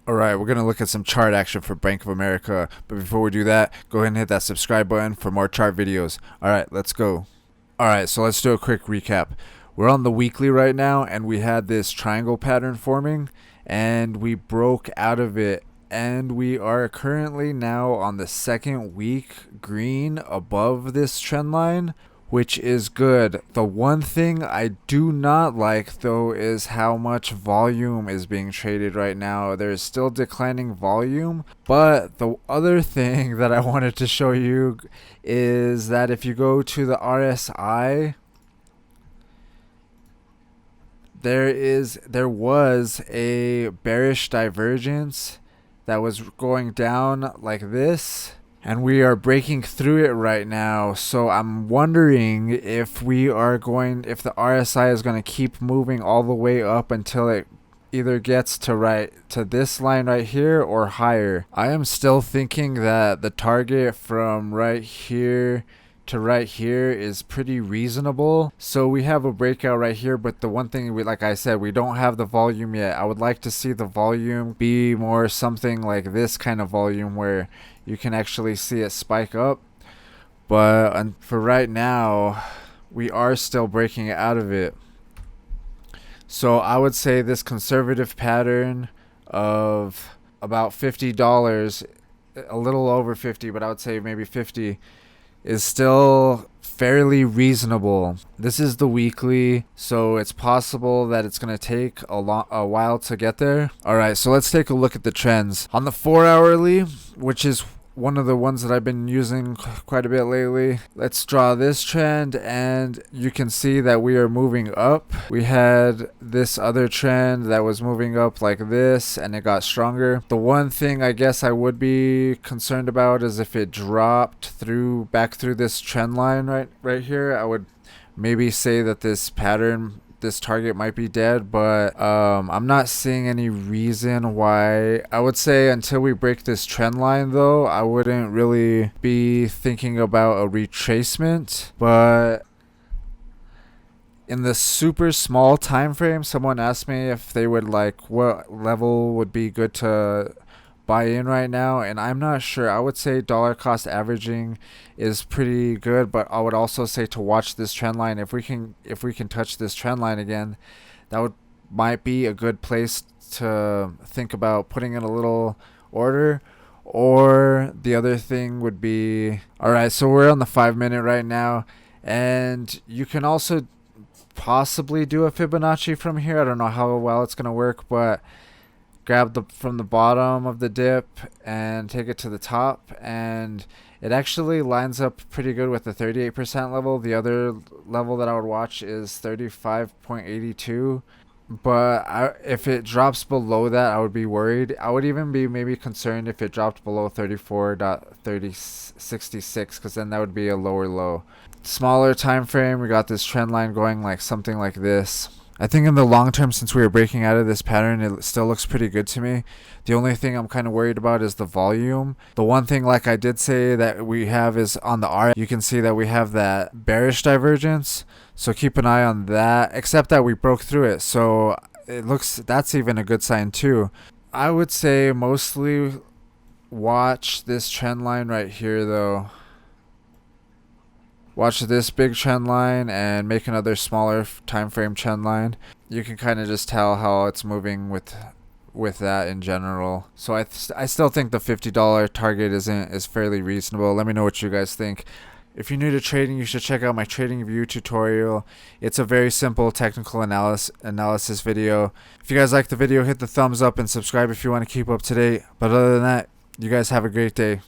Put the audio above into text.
Alright, we're going to look at some chart action for Bank of America. But before we do that, go ahead and hit that subscribe button for more chart videos. Alright, let's go. Alright, so let's do a quick recap. We're on the weekly right now, and we had this triangle pattern forming, and we broke out of it. And we are currently now on the second week green above this trend line, which is good. The one thing I do not like though is how much volume is being traded right now. There's still declining volume, but the other thing that I wanted to show you is that if you go to the RSI, there was a bearish divergence that was going down like this, and we are breaking through it right now. So I'm wondering if the RSI is going to keep moving all the way up until it either gets to this line right here or higher. I am still thinking that the target from right here to right here is pretty reasonable. So we have a breakout right here, but the one thing, like I said, we don't have the volume yet. I would like to see the volume be more something like this kind of volume where you can actually see it spike up. But for right now, we are still breaking out of it. So I would say this conservative pattern of about $50, a little over 50, but I would say maybe 50, is still fairly reasonable. This is the weekly, so it's possible that it's going to take a while to get there. Alright, so let's take a look at the trends. On the 4-hourly, which is one of the ones that I've been using quite a bit lately, let's draw this trend, and you can see that we are moving up. We had this other trend that was moving up like this, and it got stronger. The one thing I guess I would be concerned about is if it dropped back through this trend line right here. I would maybe say that this target might be dead, but I'm not seeing any reason why. I would say until we break this trend line though, I wouldn't really be thinking about a retracement. But in the super small time frame, someone asked me if they would like what level would be good to buy in right now, and I'm not sure. I would say dollar cost averaging is pretty good, but I would also say to watch this trend line. If we can touch this trend line again, that might be a good place to think about putting in a little order. Or the other thing would be, alright, so we're on the 5-minute right now, and you can also possibly do a Fibonacci from here. I don't know how well it's gonna work, but grab from the bottom of the dip and take it to the top, and it actually lines up pretty good with the 38% level. The other level that I would watch is 35.82, but if it drops below that, I would be worried. I would even be maybe concerned if it dropped below 34.3066, because then that would be a lower low. Smaller time frame, we got this trend line going like something like this. I think in the long term, since we were breaking out of this pattern, it still looks pretty good to me. The only thing I'm kind of worried about is the volume. The one thing, like I did say, that we have is on the R, you can see that we have that bearish divergence. So keep an eye on that, except that we broke through it. So that's even a good sign too. I would say mostly watch this trend line right here though. Watch this big trend line and make another smaller time frame trend line. You can kind of just tell how it's moving with that in general. So I still think the $50 target is fairly reasonable. Let me know what you guys think. If you're new to trading, you should check out my trading view tutorial. It's a very simple technical analysis video. If you guys like the video, hit the thumbs up and subscribe if you want to keep up to date. But other than that, you guys have a great day.